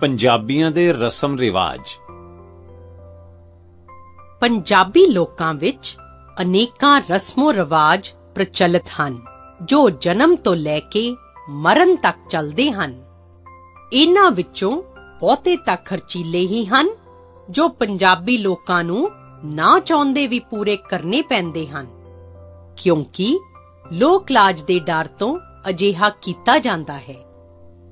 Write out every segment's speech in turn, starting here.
ਪੰਜਾਬੀਆਂ ਦੇ ਰਸਮ ਰਿਵਾਜ। ਪੰਜਾਬੀ ਲੋਕਾਂ ਵਿੱਚ ਅਨੇਕਾਂ ਰਸਮੋ ਰਿਵਾਜ ਪ੍ਰਚਲਿਤ ਹਨ ਜੋ ਜਨਮ ਤੋਂ ਲੈ ਕੇ ਮਰਨ ਤੱਕ ਚੱਲਦੇ ਹਨ। ਇਹਨਾਂ ਵਿੱਚੋਂ ਬਹੁਤੇ ਤਾਂ ਖਰਚੀਲੇ ਹੀ ਹਨ ਜੋ ਪੰਜਾਬੀ ਲੋਕਾਂ ਨੂੰ ਨਾ ਚਾਹੁੰਦੇ ਵੀ ਪੂਰੇ ਕਰਨੇ ਪੈਂਦੇ ਹਨ, ਕਿਉਂਕਿ ਲੋਕ ਲਾਜ ਦੇ ਡਰ ਤੋਂ ਅਜਿਹਾ ਕੀਤਾ ਜਾਂਦਾ ਹੈ।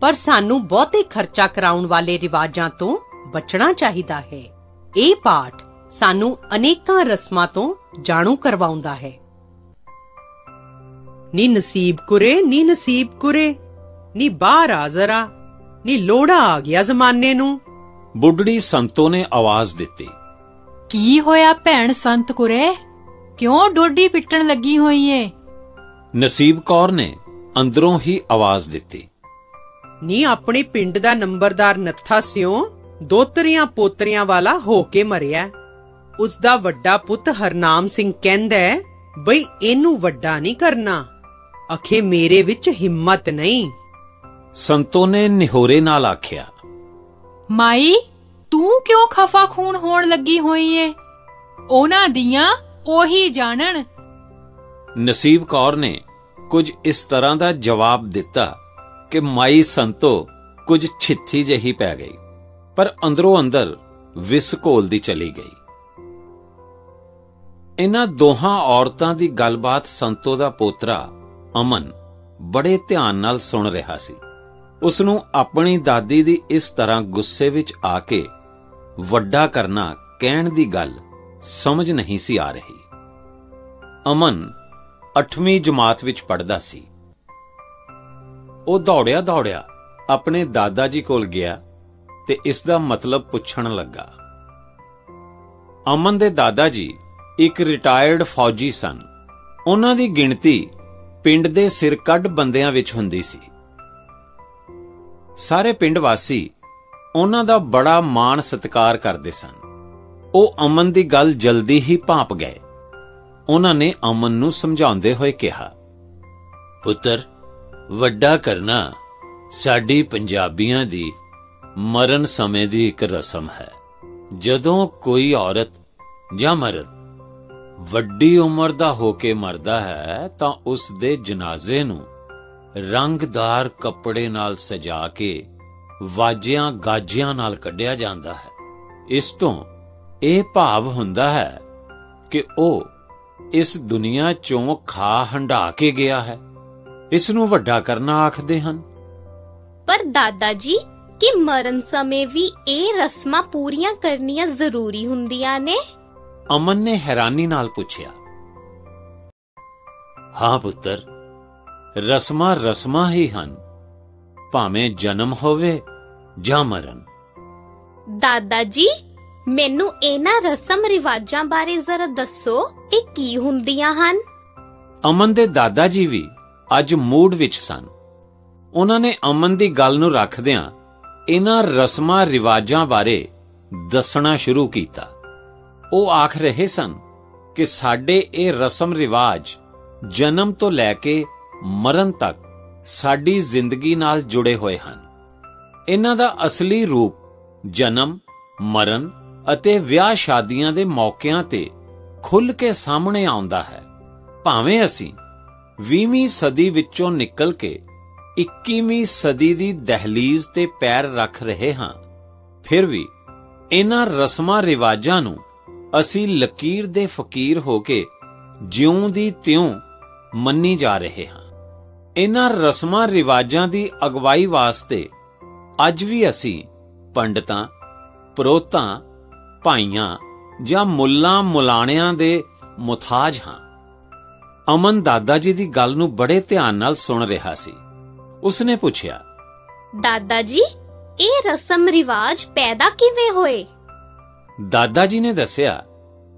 ਪਰ ਸਾਨੂੰ ਬਹੁਤੇ ਖਰਚਾ ਕਰਾਉਣ ਵਾਲੇ ਰਿਵਾਜਾਂ ਤੋਂ ਬਚਣਾ ਚਾਹੀਦਾ ਹੈ। ਇਹ ਪਾਠ ਸਾਨੂੰ ਅਨੇਕਾਂ ਰਸਮਾਂ ਤੋਂ ਜਾਣੂ ਕਰਵਾਉਂਦਾ ਹੈ। ਨੀ ਨਸੀਬ ਕੁਰੇ, ਨੀ ਨਸੀਬ ਕੁਰੇ, ਨੀ ਬਾਹਰ ਆ ਜ਼ਰਾ, ਨੀ ਲੋੜਾ ਆ ਗਿਆ ਜ਼ਮਾਨੇ ਨੂੰ। ਬੁੱਢੜੀ ਸੰਤੋ ਨੇ ਆਵਾਜ਼ ਦਿੱਤੀ। ਕੀ ਹੋਇਆ ਭੈਣ ਸੰਤ ਕੁਰੇ, ਕਿਉਂ ਡੋਡੀ ਪਿੱਟਣ ਲੱਗੀ ਹੋਈ ਏ? ਨਸੀਬ ਕੌਰ ਨੇ ਅੰਦਰੋਂ ਹੀ ਆਵਾਜ਼ ਦਿੱਤੀ। ਨੀ ਆਪਣੇ ਪਿੰਡ ਦਾ ਨੰਬਰਦਾਰ ਨੱਥਾ ਸਿਉ ਦੋਤਰੀਆਂ ਪੋਤਰੀਆਂ ਵਾਲਾ ਹੋ ਕੇ ਮਰਿਆ। ਉਸਦਾ ਵੱਡਾ ਪੁੱਤ ਹਰਨਾਮ ਸਿੰਘ ਕਹਿੰਦਾ ਬਈ ਇਹਨੂੰ ਵੱਡਾ ਨਹੀਂ ਕਰਨਾ। ਅਖੇ ਮੇਰੇ ਵਿੱਚ ਹਿੰਮਤ ਨਹੀਂ। ਸੰਤੋ ਨੇ ਨਿਹੋਰੇ ਨਾਲ ਆਖਿਆ, ਮਾਈ ਤੂੰ ਕਿਉਂ ਖਫਾ ਖੂਨ ਹੋਣ ਲੱਗੀ ਹੋਈ ਏ? ਉਹਨਾਂ ਦੀਆਂ ਉਹੀ ਜਾਣਨ। ਨਸੀਬ ਕੌਰ ਨੇ ਕੁਝ ਇਸ ਤਰ੍ਹਾਂ ਦਾ ਜਵਾਬ ਦਿੱਤਾ ਕਿ ਮਾਈ ਸੰਤੋ ਕੁਝ ਛਿੱਥੀ ਜਿਹੀ ਪੈ ਗਈ, ਪਰ ਅੰਦਰੋਂ ਅੰਦਰ ਵਿਸ ਘੋਲਦੀ ਚਲੀ ਗਈ। ਇਹਨਾਂ ਦੋਹਾਂ ਔਰਤਾਂ ਦੀ ਗੱਲਬਾਤ ਸੰਤੋ ਦਾ ਪੋਤਰਾ ਅਮਨ ਬੜੇ ਧਿਆਨ ਨਾਲ ਸੁਣ ਰਿਹਾ ਸੀ। ਉਸ ਨੂੰ ਆਪਣੀ ਦਾਦੀ ਦੀ ਇਸ ਤਰ੍ਹਾਂ ਗੁੱਸੇ ਵਿੱਚ ਆ ਕੇ ਵੱਡਾ ਕਰਨਾ ਕਹਿਣ ਦੀ ਗੱਲ ਸਮਝ ਨਹੀਂ ਸੀ ਆ ਰਹੀ। ਅਮਨ 8ਵੀਂ ਜਮਾਤ ਵਿੱਚ ਪੜ੍ਹਦਾ ਸੀ। ਉਹ ਦੌੜਿਆ ਆਪਣੇ ਦਾਦਾ ਜੀ ਕੋਲ ਗਿਆ ਤੇ ਇਸ ਦਾ ਮਤਲਬ ਪੁੱਛਣ ਲੱਗਾ। ਅਮਨ ਦੇ ਦਾਦਾ ਜੀ ਇੱਕ ਰਿਟਾਇਰਡ ਫੌਜੀ ਸਨ। ਉਹਨਾਂ ਦੀ ਗਿਣਤੀ ਪਿੰਡ ਦੇ ਸਿਰਕੱਢ ਬੰਦਿਆਂ ਵਿੱਚ ਹੁੰਦੀ ਸੀ। ਸਾਰੇ ਪਿੰਡ ਵਾਸੀ ਉਹਨਾਂ ਦਾ ਬੜਾ ਮਾਣ ਸਤਿਕਾਰ ਕਰਦੇ ਸਨ। ਉਹ ਅਮਨ ਦੀ ਗੱਲ ਜਲਦੀ ਹੀ ਭਾਂਪ ਗਏ। ਉਹਨਾਂ ਨੇ ਅਮਨ ਨੂੰ ਸਮਝਾਉਂਦੇ ਹੋਏ ਕਿਹਾ, ਪੁੱਤਰ, ਵੱਡਾ ਕਰਨਾ ਸਾਡੀ ਪੰਜਾਬੀਆਂ ਦੀ ਮਰਨ ਸਮੇਂ ਦੀ ਇੱਕ ਰਸਮ ਹੈ। ਜਦੋਂ ਕੋਈ ਔਰਤ ਜਾਂ ਮਰਦ ਵੱਡੀ ਉਮਰ ਦਾ ਹੋ ਕੇ ਮਰਦਾ ਹੈ ਤਾਂ ਉਸ ਦੇ ਜਨਾਜ਼ੇ ਨੂੰ ਰੰਗਦਾਰ ਕੱਪੜੇ ਨਾਲ ਸਜਾ ਕੇ ਵਾਜਿਆਂ ਗਾਜਿਆਂ ਨਾਲ ਕੱਢਿਆ ਜਾਂਦਾ ਹੈ। ਇਸ ਤੋਂ ਇਹ ਭਾਵ ਹੁੰਦਾ ਹੈ ਕਿ ਉਹ ਇਸ ਦੁਨੀਆ ਚੋਂ ਖਾ ਹੰਢਾ ਕੇ ਗਿਆ ਹੈ। ਇਸ ਨੂੰ ਵੱਡਾ ਕਰਨਾ ਆਖਦੇ ਹਨ। ਪਰ ਦਾਦਾ ਜੀ, ਕਿ ਮਰਨ ਸਮੇਂ ਵੀ ਇਹ ਰਸਮਾਂ ਪੂਰੀਆਂ ਕਰਨੀਆਂ ਜ਼ਰੂਰੀ ਹੁੰਦੀਆਂ ਨੇ? ਅਮਨ ਨੇ ਹੈਰਾਨੀ ਨਾਲ ਪੁੱਛਿਆ। ਹਾਂ ਪੁੱਤਰ, ਰਸਮਾਂ ਹੀ ਹਨ, ਭਾਵੇਂ ਜਨਮ ਹੋਵੇ ਜਾਂ ਮਰਨ। ਦਾਦਾ ਜੀ, ਮੈਨੂੰ ਇਹਨਾਂ ਰਸਮ ਰਿਵਾਜਾਂ ਬਾਰੇ ਜ਼ਰਾ ਦੱਸੋ, ਇਹ ਕੀ ਹੁੰਦੀਆਂ ਹਨ? ਅਮਨ ਦੇ ਦਾਦਾ ਜੀ ਵੀ ਅੱਜ ਮੂਡ ਵਿੱਚ ਸਨ। ਉਹਨਾਂ ਨੇ ਅਮਨ ਦੀ ਗੱਲ ਨੂੰ ਰੱਖਦਿਆਂ ਇਹਨਾਂ ਰਸਮਾਂ ਰਿਵਾਜਾਂ ਬਾਰੇ ਦੱਸਣਾ ਸ਼ੁਰੂ ਕੀਤਾ। ਉਹ ਆਖ ਰਹੇ ਸਨ ਕਿ ਸਾਡੇ ਇਹ ਰਸਮ ਰਿਵਾਜ ਜਨਮ ਤੋਂ ਲੈ ਕੇ ਮਰਨ ਤੱਕ ਸਾਡੀ ਜ਼ਿੰਦਗੀ ਨਾਲ ਜੁੜੇ ਹੋਏ ਹਨ। ਇਹਨਾਂ ਦਾ ਅਸਲੀ ਰੂਪ ਜਨਮ, ਮਰਨ ਅਤੇ ਵਿਆਹ ਸ਼ਾਦੀਆਂ ਦੇ ਮੌਕਿਆਂ ਤੇ ਖੁੱਲ੍ਹ ਕੇ ਸਾਹਮਣੇ ਆਉਂਦਾ ਹੈ। ਭਾਵੇਂ ਅਸੀਂ 20ਵੀਂ ਸਦੀ ਵਿੱਚੋਂ ਨਿਕਲ ਕੇ 21ਵੀਂ ਸਦੀ ਦੀ ਦਹਿਲੀਜ਼ ਤੇ ਪੈਰ ਰੱਖ ਰਹੇ ਹਾਂ, ਫਿਰ ਵੀ ਇਹਨਾਂ ਰਸਮਾਂ ਰਿਵਾਜਾਂ ਨੂੰ ਅਸੀਂ ਲਕੀਰ ਦੇ ਫਕੀਰ ਹੋ ਕੇ ਜਿਉਂ ਦੀ ਤਿਉਂ ਮੰਨੀ ਜਾ ਰਹੇ ਹਾਂ। ਇਹਨਾਂ ਰਸਮਾਂ ਰਿਵਾਜਾਂ ਦੀ ਅਗਵਾਈ ਵਾਸਤੇ ਅੱਜ ਵੀ ਅਸੀਂ ਪੰਡਤਾਂ, ਪ੍ਰੋਤਾਂ, ਭਾਈਆਂ ਜਾਂ ਮੁੱਲਾਂ ਮੁਲਾਣਿਆਂ ਦੇ ਮੁਤਾਜ ਹਾਂ। ਅਮਨ ਦਾਦਾ ਜੀ ਦੀ ਗੱਲ ਨੂੰ ਬੜੇ ਧਿਆਨ ਨਾਲ ਸੁਣ ਰਿਹਾ ਸੀ। ਉਸਨੇ ਪੁੱਛਿਆ, ਦਾਦਾ ਜੀ, ਇਹ ਰਸਮ ਰਿਵਾਜ ਪੈਦਾ ਕਿਵੇਂ ਹੋਏ? ਦਾਦਾ ਜੀ ਨੇ ਦੱਸਿਆ,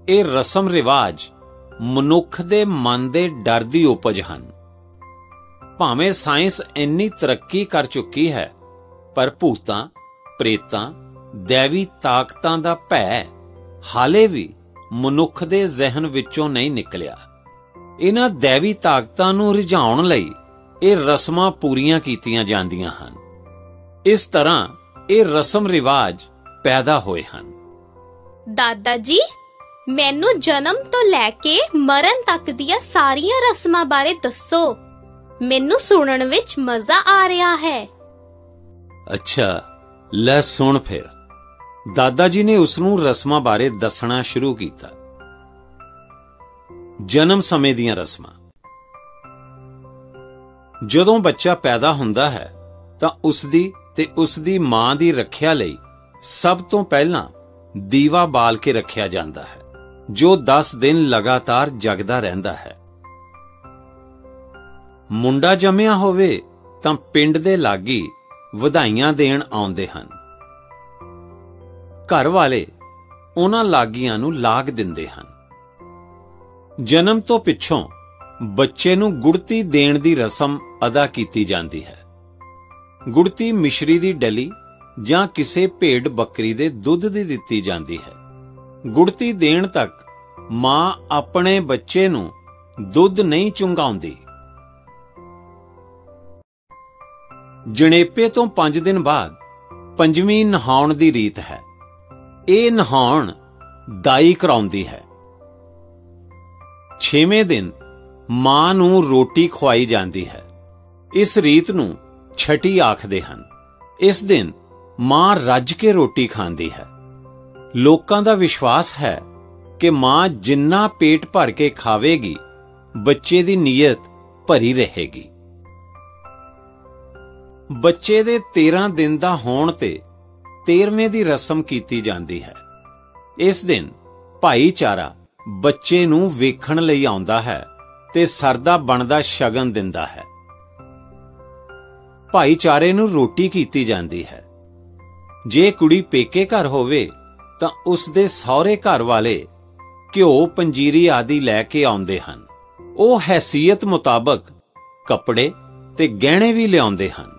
ਇਹ ਰਸਮ ਰਿਵਾਜ ਮਨੁੱਖ ਦੇ ਮਨ ਦੇ ਡਰ ਦੀ ਉਪਜ ਹਨ। ਭਾਵੇਂ ਸਾਇੰਸ ਇੰਨੀ ਤਰੱਕੀ ਕਰ ਚੁੱਕੀ ਹੈ, ਪਰ ਭੂਤਾਂ, ਪ੍ਰੇਤਾਂ, ਦੈਵੀ ਤਾਕਤਾਂ ਦਾ ਭੈ ਹਾਲੇ ਵੀ ਮਨੁੱਖ ਦੇ ਜ਼ਿਹਨ ਵਿੱਚੋਂ ਨਹੀਂ ਨਿਕਲਿਆ। ਇਹਨਾਂ ਦੈਵੀ ਤਾਕਤਾਂ ਨੂੰ ਰਿਝਾਉਣ ਲਈ ਇਹ ਰਸਮਾਂ ਪੂਰੀਆਂ ਕੀਤੀਆਂ ਜਾਂਦੀਆਂ ਹਨ। ਇਸ ਤਰ੍ਹਾਂ ਇਹ ਰਸਮ ਰਿਵਾਜ ਪੈਦਾ ਹੋਏ ਹਨ। ਦਾਦਾ ਜੀ, ਮੈਨੂੰ ਜਨਮ ਤੋਂ ਲੈ ਕੇ ਮਰਨ ਤੱਕ ਦੀਆਂ ਸਾਰੀਆਂ ਰਸਮਾਂ ਬਾਰੇ ਦੱਸੋ। ਮੈਨੂੰ ਸੁਣਨ ਵਿੱਚ ਮਜ਼ਾ ਆ ਰਿਹਾ ਹੈ। ਅੱਛਾ, ਲੈ ਸੁਣ ਫਿਰ। ਦਾਦਾ ਜੀ ਨੇ ਉਸ ਨੂੰ ਰਸਮਾਂ ਬਾਰੇ ਦੱਸਣਾ ਸ਼ੁਰੂ ਕੀਤਾ। ਜਨਮ ਸਮੇਂ ਦੀਆਂ ਰਸਮਾਂ। ਜਦੋਂ ਬੱਚਾ ਪੈਦਾ ਹੁੰਦਾ ਹੈ ਤਾਂ ਉਸ ਦੀ ਤੇ ਉਸ ਦੀ ਮਾਂ ਦੀ ਰੱਖਿਆ ਲਈ ਸਭ ਤੋਂ ਪਹਿਲਾਂ ਦੀਵਾ ਬਾਲ ਕੇ ਰੱਖਿਆ ਜਾਂਦਾ ਹੈ, ਜੋ 10 ਦਿਨ ਲਗਾਤਾਰ ਜਗਦਾ ਰਹਿੰਦਾ ਹੈ। ਮੁੰਡਾ ਜੰਮਿਆ ਹੋਵੇ ਤਾਂ ਪਿੰਡ ਦੇ ਲਾਗੀ ਵਧਾਈਆਂ ਦੇਣ ਆਉਂਦੇ ਹਨ। ਘਰ ਵਾਲੇ ਉਹਨਾਂ ਲਾਗੀਆਂ ਨੂੰ ਲਾਗ ਦਿੰਦੇ ਹਨ। ਜਨਮ ਤੋਂ ਪਿੱਛੋਂ ਬੱਚੇ ਨੂੰ ਗੁੜਤੀ ਦੇਣ ਦੀ ਰਸਮ ਅਦਾ ਕੀਤੀ ਜਾਂਦੀ ਹੈ। ਗੁੜਤੀ ਮਿਸ਼ਰੀ ਦੀ ਡਲੀ ਜਾਂ ਕਿਸੇ ਭੇਡ ਬੱਕਰੀ ਦੇ ਦੁੱਧ ਦੀ ਦਿੱਤੀ ਜਾਂਦੀ ਹੈ। ਗੁੜਤੀ ਦੇਣ ਤੱਕ ਮਾਂ ਆਪਣੇ ਬੱਚੇ ਨੂੰ ਦੁੱਧ ਨਹੀਂ ਚੁੰਘਾਉਂਦੀ। ਜਣੇਪੇ ਤੋਂ 5 ਦਿਨ ਬਾਅਦ ਪੰਜਵੀਂ ਨਹਾਉਣ ਦੀ ਰੀਤ ਹੈ। ਇਹ ਨਹਾਉਣ ਦਾਈ ਕਰਾਉਂਦੀ ਹੈ। 6ਵੇਂ ਦਿਨ ਮਾਂ ਨੂੰ ਰੋਟੀ ਖਵਾਈ ਜਾਂਦੀ ਹੈ। ਇਸ ਰੀਤ ਨੂੰ ਛਟੀ ਆਖਦੇ ਹਨ। ਇਸ ਦਿਨ ਮਾਂ ਰੱਜ ਕੇ ਰੋਟੀ ਖਾਂਦੀ ਹੈ। ਲੋਕਾਂ ਦਾ ਵਿਸ਼ਵਾਸ ਹੈ ਕਿ ਮਾਂ ਜਿੰਨਾ ਪੇਟ ਭਰ ਕੇ ਖਾਵੇਗੀ, ਬੱਚੇ ਦੀ ਨੀਅਤ ਭਰੀ ਰਹੇਗੀ। ਬੱਚੇ ਦੇ 13 ਦਿਨ ਦਾ ਹੋਣ ਤੇ 13ਵੇਂ ਦੀ ਰਸਮ ਕੀਤੀ ਜਾਂਦੀ ਹੈ। ਇਸ ਦਿਨ ਭਾਈਚਾਰਾ ਬੱਚੇ ਨੂੰ ਵੇਖਣ ਲਈ ਆਉਂਦਾ ਹੈ ਤੇ ਸਰਦਾ ਬਣਦਾ ਸ਼ਗਨ ਦਿੰਦਾ ਹੈ। ਭਾਈਚਾਰੇ ਨੂੰ ਰੋਟੀ ਕੀਤੀ ਜਾਂਦੀ ਹੈ। ਜੇ ਕੁੜੀ ਪੇਕੇ ਘਰ ਹੋਵੇ ਤਾਂ ਉਸ ਦੇ ਸਹੁਰੇ ਘਰ ਵਾਲੇ ਘਿਓ, ਪੰਜੀਰੀ ਆਦਿ ਲੈ ਕੇ ਆਉਂਦੇ ਹਨ। ਉਹ ਹੈਸੀਅਤ ਮੁਤਾਬਕ ਕੱਪੜੇ ਤੇ ਗਹਿਣੇ ਵੀ ਲਿਆਉਂਦੇ ਹਨ।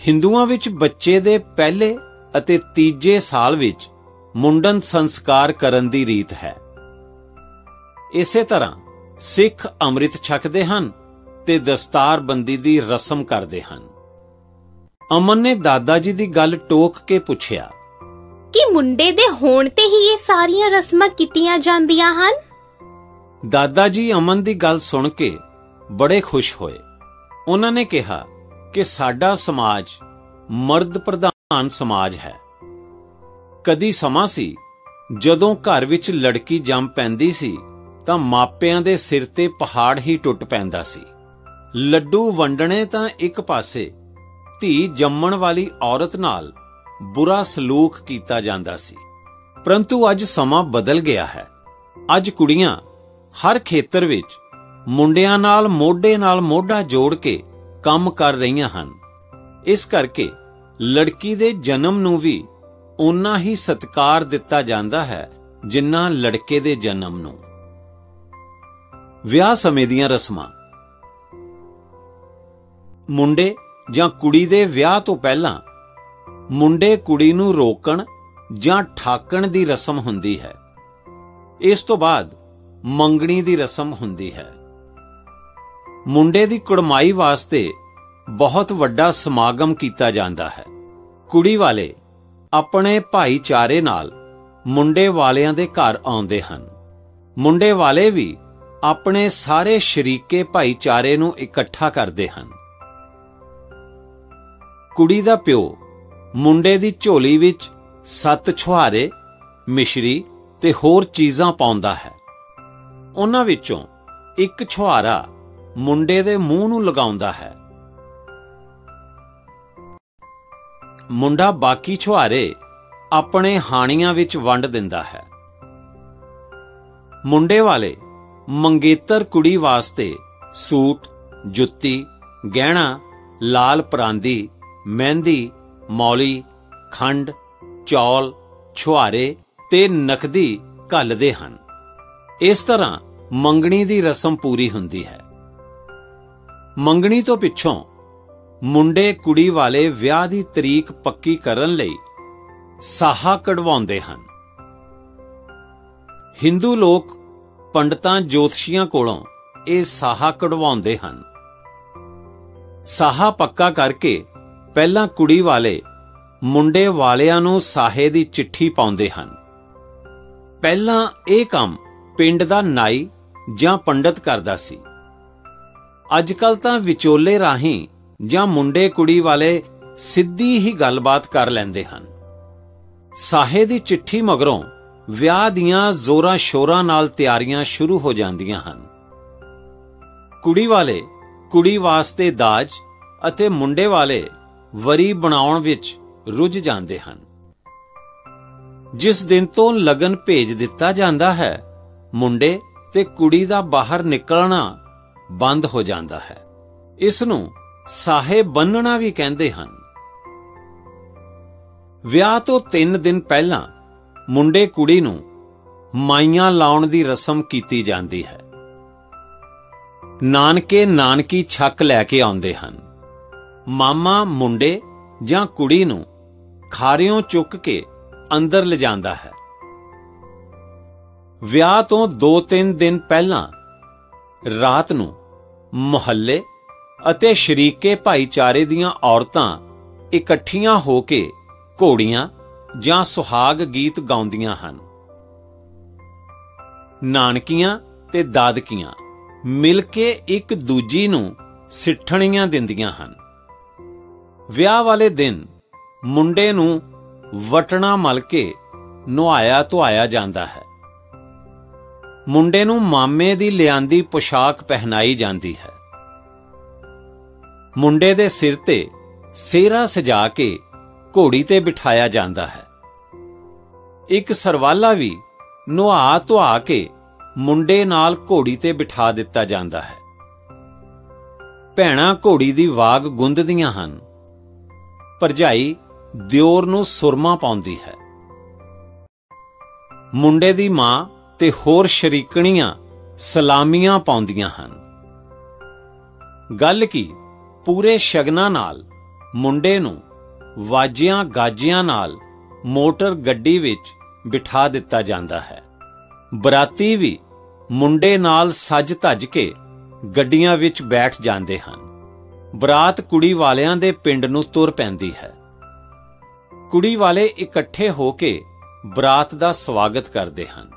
ਹਿੰਦੂਆਂ ਵਿੱਚ ਬੱਚੇ ਦੇ ਪਹਿਲੇ ਅਤੇ ਤੀਜੇ ਸਾਲ ਵਿੱਚ ਮੁੰਡਨ ਸੰਸਕਾਰ ਕਰਨ ਦੀ ਰੀਤ ਹੈ। ਇਸੇ ਤਰ੍ਹਾਂ ਸਿੱਖ ਅੰਮ੍ਰਿਤ ਛਕਦੇ ਹਨ ਤੇ ਦਸਤਾਰਬੰਦੀ ਦੀ ਰਸਮ ਕਰਦੇ ਹਨ। ਅਮਨ ਨੇ ਦਾਦਾ ਜੀ ਦੀ ਗੱਲ ਟੋਕ ਕੇ ਪੁੱਛਿਆ, ਕਿ ਮੁੰਡੇ ਦੇ ਹੋਣ ਤੇ ਹੀ ਇਹ ਸਾਰੀਆਂ ਰਸਮਾਂ ਕੀਤੀਆਂ ਜਾਂਦੀਆਂ ਹਨ? ਦਾਦਾ ਜੀ ਅਮਨ ਦੀ ਗੱਲ ਸੁਣ ਕੇ ਬੜੇ ਖੁਸ਼ ਹੋਏ। ਉਹਨਾਂ ਨੇ ਕਿਹਾ ਕਿ ਸਾਡਾ ਸਮਾਜ ਮਰਦ ਪ੍ਰਧਾਨ ਸਮਾਜ ਹੈ। ਕਦੀ ਸਮਾਂ ਸੀ ਜਦੋਂ ਘਰ ਵਿੱਚ ਲੜਕੀ ਜੰਮ ਪੈਂਦੀ ਸੀ ਤਾਂ ਮਾਪਿਆਂ ਦੇ ਸਿਰ ਤੇ ਪਹਾੜ ਹੀ ਟੁੱਟ ਪੈਂਦਾ ਸੀ। ਲੱਡੂ ਵੰਡਣੇ ਤਾਂ ਇੱਕ ਪਾਸੇ, ਧੀ ਜੰਮਣ ਵਾਲੀ ਔਰਤ ਨਾਲ ਬੁਰਾ ਸਲੂਕ ਕੀਤਾ ਜਾਂਦਾ ਸੀ। ਪਰੰਤੂ ਅੱਜ ਸਮਾਂ ਬਦਲ ਗਿਆ ਹੈ। ਅੱਜ ਕੁੜੀਆਂ ਹਰ ਖੇਤਰ ਵਿੱਚ ਮੁੰਡਿਆਂ ਨਾਲ ਮੋਢਾ ਜੋੜ ਕੇ ਕੰਮ ਕਰ ਰਹੀਆਂ ਹਨ। ਇਸ ਕਰਕੇ ਲੜਕੀ ਦੇ ਜਨਮ ਨੂੰ ਵੀ ਉਨਾ ਹੀ ਸਤਿਕਾਰ ਦਿੱਤਾ ਜਾਂਦਾ ਹੈ ਜਿੰਨਾ ਲੜਕੇ ਦੇ ਜਨਮ ਨੂੰ। ਵਿਆਹ ਸਮੇਂ ਦੀਆਂ ਰਸਮਾਂ। ਮੁੰਡੇ ਜਾਂ ਕੁੜੀ ਦੇ ਵਿਆਹ ਤੋਂ ਪਹਿਲਾਂ ਮੁੰਡੇ ਕੁੜੀ ਨੂੰ ਰੋਕਣ ਜਾਂ ਠਾਕਣ ਦੀ ਰਸਮ ਹੁੰਦੀ ਹੈ। ਇਸ ਤੋਂ ਬਾਅਦ ਮੰਗਣੀ ਦੀ ਰਸਮ ਹੁੰਦੀ ਹੈ। ਮੁੰਡੇ ਦੀ ਕੁੜਮਾਈ ਵਾਸਤੇ ਬਹੁਤ ਵੱਡਾ ਸਮਾਗਮ ਕੀਤਾ ਜਾਂਦਾ ਹੈ। ਕੁੜੀ ਵਾਲੇ ਆਪਣੇ ਭਾਈਚਾਰੇ ਨਾਲ ਮੁੰਡੇ ਵਾਲਿਆਂ ਦੇ ਘਰ ਆਉਂਦੇ ਹਨ। ਮੁੰਡੇ ਵਾਲੇ ਵੀ ਆਪਣੇ ਸਾਰੇ ਸ਼ਰੀਕੇ ਭਾਈਚਾਰੇ ਨੂੰ ਇਕੱਠਾ ਕਰਦੇ ਹਨ। ਕੁੜੀ ਦਾ ਪਿਓ ਮੁੰਡੇ ਦੀ ਝੋਲੀ ਵਿੱਚ 7 ਛੁਹਾਰੇ, ਮਿਸ਼ਰੀ ਤੇ ਹੋਰ ਚੀਜ਼ਾਂ ਪਾਉਂਦਾ ਹੈ। ਉਹਨਾਂ ਵਿੱਚੋਂ ਇੱਕ ਛੁਹਾਰਾ ਮੁੰਡੇ ਦੇ ਮੂੰਹ ਨੂੰ ਲਗਾਉਂਦਾ ਹੈ। ਮੁੰਡਾ ਬਾਕੀ ਛੁਹਾਰੇ ਆਪਣੇ ਹਾਣੀਆਂ ਵਿੱਚ ਵੰਡ ਦਿੰਦਾ ਹੈ। ਮੁੰਡੇ ਵਾਲੇ ਮੰਗੇਤਰ ਕੁੜੀ ਵਾਸਤੇ ਸੂਟ, ਜੁੱਤੀ, ਗਹਿਣਾ, ਲਾਲ ਪਰਾਂਦੀ, ਮਹਿੰਦੀ, ਮੌਲੀ, ਖੰਡ, ਚੌਲ, ਛੁਹਾਰੇ ਤੇ ਨਕਦੀ ਘੱਲਦੇ ਹਨ। ਇਸ ਤਰ੍ਹਾਂ ਮੰਗਣੀ ਦੀ ਰਸਮ ਪੂਰੀ ਹੁੰਦੀ ਹੈ। ਮੰਗਣੀ ਤੋਂ ਪਿੱਛੋਂ ਮੁੰਡੇ ਕੁੜੀ ਵਾਲੇ ਵਿਆਹ ਦੀ ਤਰੀਕ ਪੱਕੀ ਕਰਨ ਲਈ ਸਾਹਾ ਕਢਵਾਉਂਦੇ ਹਨ। ਹਿੰਦੂ ਲੋਕ ਪੰਡਤਾਂ ਜੋਤਸ਼ੀਆਂ ਕੋਲੋਂ ਇਹ ਸਾਹਾ ਕਢਵਾਉਂਦੇ ਹਨ। ਸਾਹਾ ਪੱਕਾ ਕਰਕੇ ਪਹਿਲਾਂ ਕੁੜੀ ਵਾਲੇ ਮੁੰਡੇ ਵਾਲਿਆਂ ਨੂੰ ਸਾਹੇ ਦੀ ਚਿੱਠੀ ਪਾਉਂਦੇ ਹਨ। ਪਹਿਲਾਂ ਇਹ ਕੰਮ ਪਿੰਡ ਦਾ ਨਾਈ ਜਾਂ ਪੰਡਤ ਕਰਦਾ ਸੀ। ਅੱਜ-ਕੱਲ੍ਹ ਤਾਂ ਵਿਚੋਲੇ ਰਾਹੀਂ ਜਾਂ ਮੁੰਡੇ ਕੁੜੀ ਵਾਲੇ ਸਿੱਧੀ ਹੀ ਗੱਲਬਾਤ ਕਰ ਲੈਂਦੇ ਹਨ। ਸਾਹੇ ਦੀ ਚਿੱਠੀ ਮਗਰੋਂ ਵਿਆਹ ਦੀਆਂ ਜ਼ੋਰਾਂ ਸ਼ੋਰਾਂ ਨਾਲ ਤਿਆਰੀਆਂ ਸ਼ੁਰੂ ਹੋ ਜਾਂਦੀਆਂ ਹਨ। ਕੁੜੀ ਵਾਲੇ ਕੁੜੀ ਵਾਸਤੇ ਦਾਜ ਅਤੇ ਮੁੰਡੇ ਵਾਲੇ ਵਰੀ ਬਣਾਉਣ ਵਿੱਚ ਰੁੱਝ ਜਾਂਦੇ ਹਨ। ਜਿਸ ਦਿਨ ਤੋਂ ਲਗਨ ਭੇਜ ਦਿੱਤਾ ਜਾਂਦਾ ਹੈ, ਮੁੰਡੇ ਤੇ ਕੁੜੀ ਦਾ ਬਾਹਰ ਨਿਕਲਣਾ ਬੰਦ ਹੋ ਜਾਂਦਾ ਹੈ। ਇਸ ਨੂੰ ਸਾਹੇ ਬੰਨਣਾ ਵੀ ਕਹਿੰਦੇ ਹਨ। ਵਿਆਹ ਤੋਂ 3 ਦਿਨ ਪਹਿਲਾਂ ਮੁੰਡੇ ਕੁੜੀ ਨੂੰ ਮਾਈਆਂ ਲਾਉਣ ਦੀ ਰਸਮ ਕੀਤੀ ਜਾਂਦੀ ਹੈ। ਨਾਨਕੇ ਨਾਨਕੀ ਛੱਕ ਲੈ ਕੇ ਆਉਂਦੇ ਹਨ। ਮਾਮਾ ਮੁੰਡੇ ਜਾਂ ਕੁੜੀ ਨੂੰ ਖਾਰਿਓਂ ਚੁੱਕ ਕੇ ਅੰਦਰ ਲਿਜਾਂਦਾ ਹੈ। ਵਿਆਹ ਤੋਂ 2-3 ਦਿਨ ਪਹਿਲਾਂ ਰਾਤ ਨੂੰ ਮੁਹੱਲੇ ਅਤੇ ਸ਼ਰੀਕੇ ਭਾਈਚਾਰੇ ਦੀਆਂ ਔਰਤਾਂ ਇਕੱਠੀਆਂ ਹੋ ਕੇ ਘੋੜੀਆਂ ਜਾਂ ਸੁਹਾਗ ਗੀਤ ਗਾਉਂਦੀਆਂ ਹਨ। ਨਾਨਕੀਆਂ ਤੇ ਦਾਦਕੀਆਂ ਮਿਲ ਕੇ ਇੱਕ ਦੂਜੀ ਨੂੰ ਸਿੱਠਣੀਆਂ ਦਿੰਦੀਆਂ ਹਨ। ਵਿਆਹ ਵਾਲੇ ਦਿਨ ਮੁੰਡੇ ਨੂੰ ਵਟਣਾ ਮਲ ਕੇ ਨੁਹਾਇਆ ਧੁਆਇਆ ਜਾਂਦਾ ਹੈ। ਮੁੰਡੇ ਨੂੰ ਮਾਮੇ ਦੀ ਲਿਆਂਦੀ ਪੁਸ਼ਾਕ ਪਹਿਨਾਈ ਜਾਂਦੀ ਹੈ। ਮੁੰਡੇ ਦੇ ਸਿਰ ਤੇ ਸਿਹਰਾ ਸਜਾ ਕੇ ਘੋੜੀ ਤੇ ਬਿਠਾਇਆ ਜਾਂਦਾ ਹੈ। ਇੱਕ ਸਰਵਾਲਾ ਵੀ ਨੁਹਾ ਧੁਆ ਕੇ ਮੁੰਡੇ ਨਾਲ ਘੋੜੀ ਤੇ ਬਿਠਾ ਦਿੱਤਾ ਜਾਂਦਾ ਹੈ। ਭੈਣਾਂ ਘੋੜੀ ਦੀ ਵਾਗ ਗੁੰਦਦੀਆਂ ਹਨ। ਭਰਜਾਈ ਦਿਓਰ ਨੂੰ ਸੁਰਮਾ ਪਾਉਂਦੀ ਹੈ। ਮੁੰਡੇ ਦੀ ਮਾਂ ਤੇ ਹੋਰ ਸ਼ਰੀਕਣੀਆਂ ਸਲਾਮੀਆਂ ਪਾਉਂਦੀਆਂ ਹਨ। ਗੱਲ ਕੀ ਪੂਰੇ ਸ਼ਗਨਾਂ ਨਾਲ ਮੁੰਡੇ ਨੂੰ ਵਾਜਿਆਂ ਗਾਜਿਆਂ ਨਾਲ ਮੋਟਰ ਗੱਡੀ ਵਿੱਚ ਬਿਠਾ ਦਿੱਤਾ ਜਾਂਦਾ ਹੈ। ਬਰਾਤੀ ਵੀ ਮੁੰਡੇ ਨਾਲ ਸੱਜ ਧੱਜ ਕੇ ਗੱਡੀਆਂ ਵਿੱਚ ਬੈਠ ਜਾਂਦੇ ਹਨ। ਬਰਾਤ ਕੁੜੀ ਵਾਲਿਆਂ ਦੇ ਪਿੰਡ ਨੂੰ ਤੁਰ ਪੈਂਦੀ ਹੈ। ਕੁੜੀ ਵਾਲੇ ਇਕੱਠੇ ਹੋ ਕੇ ਬਰਾਤ ਦਾ ਸਵਾਗਤ ਕਰਦੇ ਹਨ।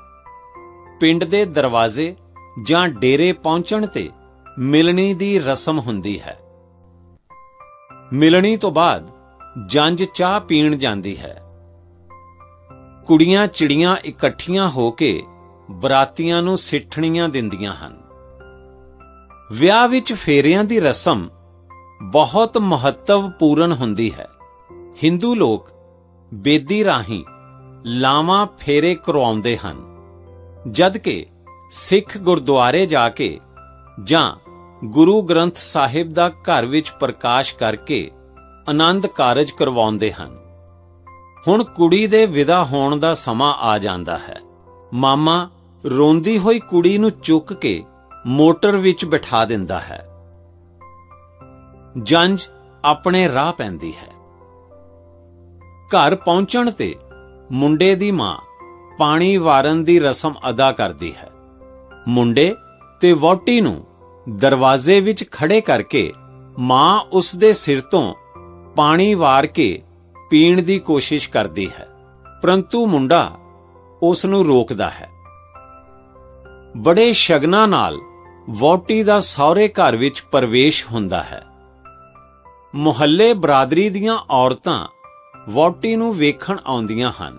ਪਿੰਡ ਦੇ ਦਰਵਾਜ਼ੇ ਜਾਂ ਡੇਰੇ ਪਹੁੰਚਣ ਤੇ ਮਿਲਣੀ ਦੀ ਰਸਮ ਹੁੰਦੀ ਹੈ। ਮਿਲਣੀ ਤੋਂ ਬਾਅਦ ਜੰਝ ਚਾਹ ਪੀਣ ਜਾਂਦੀ ਹੈ। ਕੁੜੀਆਂ ਚਿੜੀਆਂ ਇਕੱਠੀਆਂ ਹੋ ਕੇ ਬਰਾਤੀਆਂ ਨੂੰ ਸਿੱਠਣੀਆਂ ਦਿੰਦੀਆਂ ਹਨ। ਵਿਆਹ ਵਿੱਚ ਫੇਰਿਆਂ ਦੀ ਰਸਮ ਬਹੁਤ ਮਹੱਤਵਪੂਰਨ ਹੁੰਦੀ ਹੈ। ਹਿੰਦੂ ਲੋਕ ਬੇਦੀ ਰਾਹੀਂ ਲਾਵਾਂ ਫੇਰੇ ਕਰਵਾਉਂਦੇ ਹਨ, ਜਦ ਕਿ ਸਿੱਖ ਗੁਰਦੁਆਰੇ ਜਾ ਕੇ ਜਾਂ ਗੁਰੂ ਗ੍ਰੰਥ ਸਾਹਿਬ ਦਾ ਘਰ ਵਿੱਚ ਪ੍ਰਕਾਸ਼ ਕਰਕੇ ਆਨੰਦ ਕਾਰਜ ਕਰਵਾਉਂਦੇ ਹਨ। ਹੁਣ ਕੁੜੀ ਦੇ ਵਿਦਾ ਹੋਣ ਦਾ ਸਮਾਂ ਆ ਜਾਂਦਾ ਹੈ। ਮਾਮਾ ਰੋਂਦੀ ਹੋਈ ਕੁੜੀ ਨੂੰ ਚੁੱਕ ਕੇ ਮੋਟਰ ਵਿੱਚ ਬਿਠਾ ਦਿੰਦਾ ਹੈ। ਜੰਝ ਆਪਣੇ ਰਾਹ ਪੈਂਦੀ ਹੈ। ਘਰ ਪਹੁੰਚਣ ਤੇ ਮੁੰਡੇ ਦੀ ਮਾਂ ਪਾਣੀ ਵਾਰਨ ਦੀ ਰਸਮ ਅਦਾ ਕਰਦੀ ਹੈ। ਮੁੰਡੇ ਤੇ ਵਹੁਟੀ ਨੂੰ ਦਰਵਾਜ਼ੇ ਵਿੱਚ ਖੜੇ ਕਰਕੇ ਮਾਂ ਉਸ ਦੇ ਸਿਰ ਤੋਂ ਪਾਣੀ ਵਾਰ ਕੇ ਪੀਣ ਦੀ ਕੋਸ਼ਿਸ਼ ਕਰਦੀ ਹੈ, ਪਰੰਤੂ ਮੁੰਡਾ ਉਸ ਨੂੰ ਰੋਕਦਾ ਹੈ। ਬੜੇ ਸ਼ਗਨਾਂ ਨਾਲ ਵਹੁਟੀ ਦਾ ਸਹੁਰੇ ਘਰ ਵਿੱਚ ਪ੍ਰਵੇਸ਼ ਹੁੰਦਾ ਹੈ। ਮੁਹੱਲੇ ਬਰਾਦਰੀ ਦੀਆਂ ਔਰਤਾਂ ਵਹੁਟੀ ਨੂੰ ਵੇਖਣ ਆਉਂਦੀਆਂ ਹਨ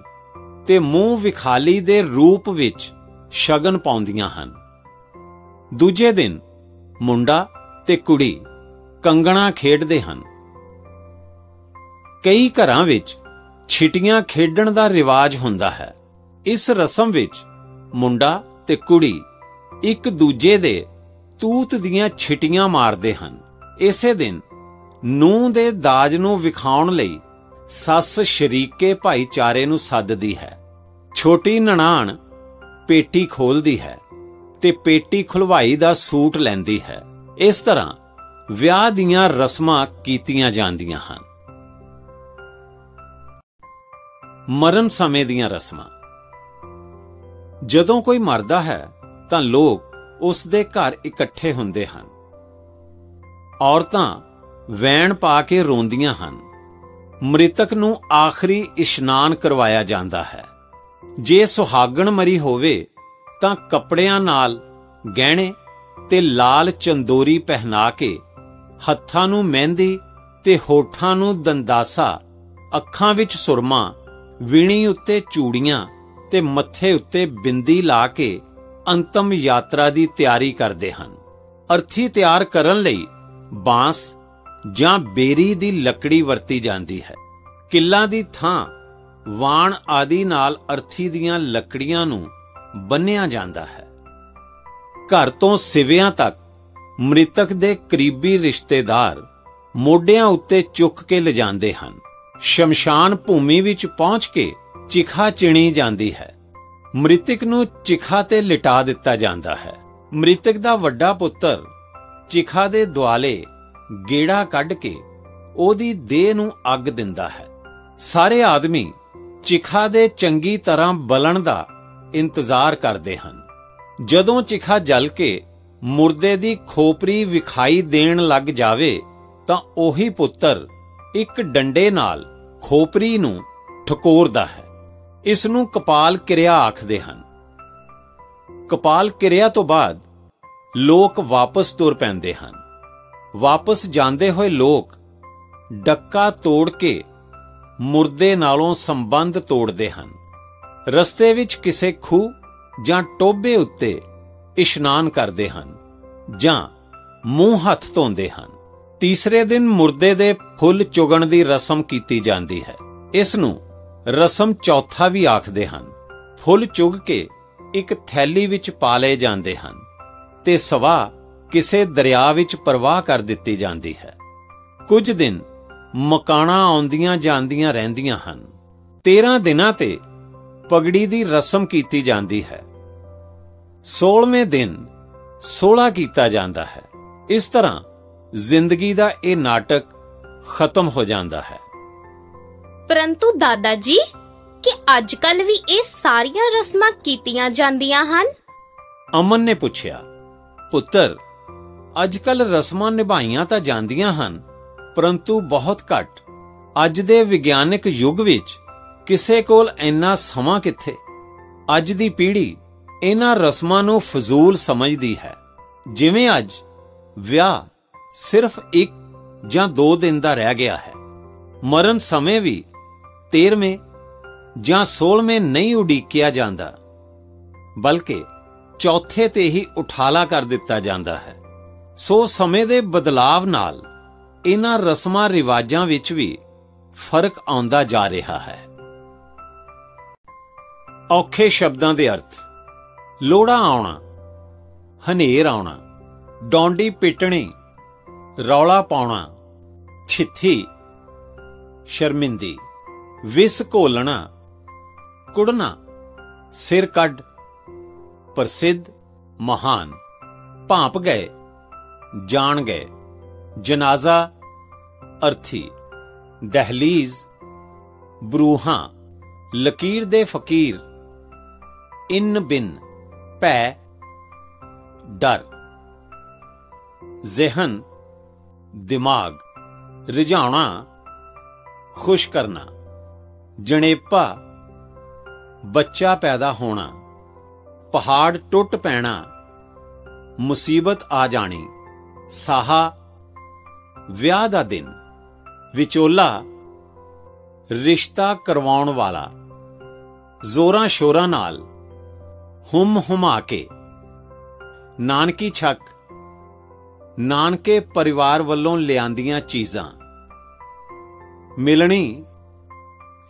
ਤੇ ਮੂੰਹ ਵਿਖਾਲੀ ਦੇ ਰੂਪ ਵਿੱਚ ਸ਼ਗਨ ਪਾਉਂਦੀਆਂ ਹਨ। ਦੂਜੇ ਦਿਨ ਮੁੰਡਾ ਤੇ ਕੁੜੀ ਕੰਗਣਾ ਖੇਡਦੇ ਹਨ। ਕਈ ਘਰਾਂ ਵਿੱਚ ਛਿਟੀਆਂ ਖੇਡਣ ਦਾ ਰਿਵਾਜ ਹੁੰਦਾ ਹੈ। ਇਸ ਰਸਮ ਵਿੱਚ ਮੁੰਡਾ ਤੇ ਕੁੜੀ ਇੱਕ ਦੂਜੇ ਦੇ ਤੂਤ ਦੀਆਂ ਛਿਟੀਆਂ ਮਾਰਦੇ ਹਨ। ਇਸੇ ਦਿਨ ਨੂੰਹ ਦੇ ਦਾਜ ਨੂੰ ਵਿਖਾਉਣ ਲਈ ਸੱਸ ਸ਼ਰੀਕੇ ਭਾਈਚਾਰੇ ਨੂੰ ਸੱਦਦੀ ਹੈ। ਛੋਟੀ ਨਨਾਣ ਪੇਟੀ ਖੋਲਦੀ ਹੈ ਤੇ ਪੇਟੀ ਖੁਲਵਾਈ ਦਾ ਸੂਟ ਲੈਂਦੀ ਹੈ। ਇਸ ਤਰ੍ਹਾਂ ਵਿਆਹ ਦੀਆਂ ਰਸਮਾਂ ਕੀਤੀਆਂ ਜਾਂਦੀਆਂ ਹਨ। ਮਰਨ ਸਮੇਂ ਦੀਆਂ ਰਸਮਾਂ। ਜਦੋਂ ਕੋਈ ਮਰਦਾ ਹੈ ਤਾਂ ਲੋਕ ਉਸ ਦੇ ਘਰ ਇਕੱਠੇ ਹੁੰਦੇ ਹਨ। ਔਰਤਾਂ ਵੈਣ ਪਾ ਕੇ ਰੋਂਦੀਆਂ ਹਨ। ਮ੍ਰਿਤਕ ਨੂੰ ਆਖਰੀ ਇਸ਼ਨਾਨ ਕਰਵਾਇਆ ਜਾਂਦਾ ਹੈ। ਜੇ ਸੁਹਾਗਣ ਮਰੀ ਹੋਵੇ ਤਾਂ ਕੱਪੜਿਆਂ ਨਾਲ ਗਹਿਣੇ ਤੇ ਲਾਲ ਚੰਦੋਰੀ ਪਹਿਨਾ ਕੇ, ਹੱਥਾਂ ਨੂੰ ਮਹਿੰਦੀ ਤੇ ਹੋਠਾਂ ਨੂੰ ਦੰਦਾਸਾ, ਅੱਖਾਂ ਵਿੱਚ ਸੁਰਮਾ, ਵੀਣੀ ਉੱਤੇ ਚੂੜੀਆਂ ਤੇ ਮੱਥੇ ਉੱਤੇ ਬਿੰਦੀ ਲਾ ਕੇ ਅੰਤਮ ਯਾਤਰਾ ਦੀ ਤਿਆਰੀ ਕਰਦੇ ਹਨ। ਅਰਥੀ ਤਿਆਰ ਕਰਨ ਲਈ ਬਾਂਸ ਜਾਂ ਬੇਰੀ ਦੀ ਲੱਕੜੀ ਵਰਤੀ ਜਾਂਦੀ ਹੈ। ਕਿੱਲਾਂ ਦੀ ਥਾਂ ਵਾਣ ਆਦਿ ਨਾਲ ਅਰਥੀ ਦੀਆਂ ਲੱਕੜੀਆਂ ਨੂੰ ਬੰਨ੍ਹਿਆ ਜਾਂਦਾ ਹੈ। ਘਰ ਤੋਂ ਸਿਵਿਆਂ ਤੱਕ ਮ੍ਰਿਤਕ ਦੇ ਕਰੀਬੀ ਰਿਸ਼ਤੇਦਾਰ ਮੋਢਿਆਂ ਉੱਤੇ ਚੁੱਕ ਕੇ ਲਿਜਾਂਦੇ ਹਨ। ਸ਼ਮਸ਼ਾਨ ਭੂਮੀ ਵਿੱਚ ਪਹੁੰਚ ਕੇ ਚਿਖਾ ਚਿਣੀ ਜਾਂਦੀ ਹੈ। ਮ੍ਰਿਤਕ ਨੂੰ ਚਿਖਾ ਤੇ ਲਿਟਾ ਦਿੱਤਾ ਜਾਂਦਾ ਹੈ। ਮ੍ਰਿਤਕ ਦਾ ਵੱਡਾ ਪੁੱਤਰ ਚਿਖਾ ਦੇ ਦੁਆਲੇ ਗੇੜਾ ਕੱਢ ਕੇ ਉਹਦੀ ਦੇਹ ਨੂੰ ਅੱਗ ਦਿੰਦਾ ਹੈ। ਸਾਰੇ ਆਦਮੀ ਚਿਖਾ ਦੇ ਚੰਗੀ ਤਰ੍ਹਾਂ ਬਲਣ ਦਾ ਇੰਤਜ਼ਾਰ ਕਰਦੇ ਹਨ। ਜਦੋਂ ਚਿਖਾ ਜਲ ਕੇ ਮੁਰਦੇ ਦੀ ਖੋਪਰੀ ਵਿਖਾਈ ਦੇਣ ਲੱਗ ਜਾਵੇ ਤਾਂ ਉਹੀ ਪੁੱਤਰ ਇੱਕ ਡੰਡੇ ਨਾਲ ਖੋਪਰੀ ਨੂੰ ਠਕੋਰਦਾ ਹੈ। ਇਸ ਨੂੰ ਕਪਾਲ ਕਿਰਿਆ ਆਖਦੇ ਹਨ। ਕਪਾਲ ਕਿਰਿਆ ਤੋਂ ਬਾਅਦ ਲੋਕ ਵਾਪਸ ਤੁਰ ਪੈਂਦੇ ਹਨ। ਵਾਪਸ ਜਾਂਦੇ ਹੋਏ ਲੋਕ ਡੱਕਾ ਤੋੜ ਕੇ ਮੁਰਦੇ ਨਾਲੋਂ ਸੰਬੰਧ ਤੋੜਦੇ ਹਨ। ਰਸਤੇ ਵਿੱਚ ਕਿਸੇ ਖੂਹ ਜਾਂ ਟੋਭੇ ਉੱਤੇ ਇਸ਼ਨਾਨ ਕਰਦੇ ਹਨ ਜਾਂ ਮੂੰਹ ਹੱਥ ਧੋਂਦੇ ਹਨ। ਤੀਸਰੇ ਦਿਨ ਮੁਰਦੇ ਦੇ ਫੁੱਲ ਚੁਗਣ ਦੀ ਰਸਮ ਕੀਤੀ ਜਾਂਦੀ ਹੈ। ਇਸ ਨੂੰ ਰਸਮ ਚੌਥਾ ਵੀ ਆਖਦੇ ਹਨ। ਫੁੱਲ ਚੁਗ ਕੇ ਇੱਕ ਥੈਲੀ ਵਿੱਚ ਪਾ ਲਏ ਜਾਂਦੇ ਹਨ ਤੇ ਸਵਾ ਕਿਸੇ ਦਰਿਆ ਵਿੱਚ ਪ੍ਰਵਾਹ ਕਰ ਦਿੱਤੀ ਜਾਂਦੀ ਹੈ। ਕੁਝ ਦਿਨ ਮਕਾਣਾ ਆਉਂਦੀਆਂ ਜਾਂਦੀਆਂ ਰਹਿੰਦੀਆਂ ਹਨ। 13 ਦਿਨਾਂ ਤੇ ਪਗੜੀ ਦੀ ਰਸਮ ਕੀਤੀ ਜਾਂਦੀ ਹੈ। 16ਵੇਂ ਦਿਨ 16 ਕੀਤਾ ਜਾਂਦਾ ਹੈ। ਇਸ ਤਰ੍ਹਾਂ ਜ਼ਿੰਦਗੀ ਦਾ ਇਹ ਨਾਟਕ ਖਤਮ ਹੋ ਜਾਂਦਾ ਹੈ। ਪਰੰਤੂ ਦਾਦਾ ਜੀ, ਕਿ ਅੱਜ-ਕੱਲ ਵੀ ਇਹ ਸਾਰੀਆਂ ਰਸਮਾਂ ਕੀਤੀਆਂ ਜਾਂਦੀਆਂ ਹਨ? ਅਮਨ ਨੇ ਪੁੱਛਿਆ। ਪੁੱਤਰ, ਅੱਜ-ਕੱਲ ਰਸਮਾਂ ਨਿਭਾਈਆਂ ਤਾਂ ਜਾਂਦੀਆਂ ਹਨ, ਪਰੰਤੂ ਬਹੁਤ ਘੱਟ। ਅੱਜ ਦੇ ਵਿਗਿਆਨਕ ਯੁੱਗ ਵਿੱਚ ਕਿਸੇ ਕੋਲ ਇੰਨਾ ਸਮਾਂ ਕਿੱਥੇ। ਅੱਜ ਦੀ ਪੀੜ੍ਹੀ ਇਹਨਾਂ ਰਸਮਾਂ ਨੂੰ ਫਜ਼ੂਲ ਸਮਝਦੀ ਹੈ। ਜਿਵੇਂ ਅੱਜ ਵਿਆਹ ਸਿਰਫ 1 ਜਾਂ 2 ਦਿਨ ਦਾ ਰਹਿ ਗਿਆ ਹੈ। ਮਰਨ ਸਮੇਂ ਵੀ 13ਵੇਂ ਜਾਂ 16ਵੇਂ ਨਹੀਂ ਉਡੀਕਿਆ ਜਾਂਦਾ, ਬਲਕਿ ਚੌਥੇ ਤੇ ਹੀ ਉਠਾਲਾ ਕਰ ਦਿੱਤਾ ਜਾਂਦਾ ਹੈ। ਸੋ ਸਮੇਂ ਦੇ ਬਦਲਾਵ ਨਾਲ ਇਹਨਾਂ ਰਸਮਾਂ ਰਿਵਾਜਾਂ ਵਿੱਚ ਵੀ ਫਰਕ ਆਉਂਦਾ ਜਾ ਰਿਹਾ ਹੈ। ਔਖੇ ਸ਼ਬਦਾਂ ਦੇ ਅਰਥ। ਲੋੜਾ ਆਉਣਾ, ਹਨੇਰ ਆਉਣਾ, ਡੌਂਡੀ ਪਿੱਟਣੀ, ਰੌਲਾ ਪਾਉਣਾ, ਛਿੱਥੀ, ਸ਼ਰਮਿੰਦੀ, ਵਿਸ ਘੋਲਣਾ, ਕੁੜਨਾ, ਸਿਰ ਕੱਢ, ਪ੍ਰਸਿੱਧ, ਮਹਾਨ, ਭਾਂਪ ਗਏ, ਜਾਣ ਗਏ, ਜਨਾਜ਼ਾ, ਅਰਥੀ, ਦਹਲੀਜ਼, ਬਰੂਹਾਂ, ਲਕੀਰ ਦੇ ਫਕੀਰ, ਇਨ ਬਿਨ, ਭੈ, ਡਰ, ਜ਼ਿਹਨ, ਦਿਮਾਗ, ਰਿਝਾਉਣਾ, ਖੁਸ਼ ਕਰਨਾ, ਜਣੇਪਾ, ਬੱਚਾ ਪੈਦਾ ਹੋਣਾ, ਪਹਾੜ ਟੁੱਟ ਪੈਣਾ, ਮੁਸੀਬਤ ਆ ਜਾਣੀ, ਸਾਹਾ, ਵਿਆਹ ਦਾ ਦਿਨ, ਵਿਚੋਲਾ, ਰਿਸ਼ਤਾ ਕਰਵਾਉਣ ਵਾਲਾ, ਜ਼ੋਰਾਂ ਸ਼ੋਰਾਂ ਨਾਲ, ਹੁਮ ਹੁਮਾ ਕੇ, ਨਾਨਕੀ ਛੱਕ, ਨਾਨਕੇ ਪਰਿਵਾਰ ਵੱਲੋਂ ਲਿਆਂਦੀਆਂ ਚੀਜ਼ਾਂ, ਮਿਲਣੀ,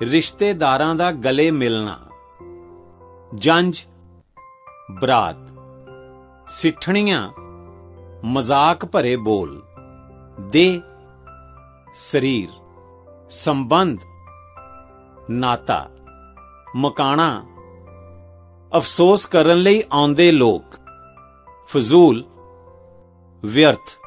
ਰਿਸ਼ਤੇਦਾਰਾਂ ਦਾ ਗਲੇ ਮਿਲਣਾ, ਜੰਝ, ਬਰਾਤ, ਸਿੱਠਣੀਆਂ, ਮਜ਼ਾਕ ਭਰੇ ਬੋਲ, ਦੇਹ, ਸਰੀਰ, ਸੰਬੰਧ, ਨਾਤਾ, ਮਕਾਣਾ, ਅਫਸੋਸ ਕਰਨ ਲਈ ਆਉਂਦੇ ਲੋਕ, ਫਜ਼ੂਲ, ਵਿਅਰਥ।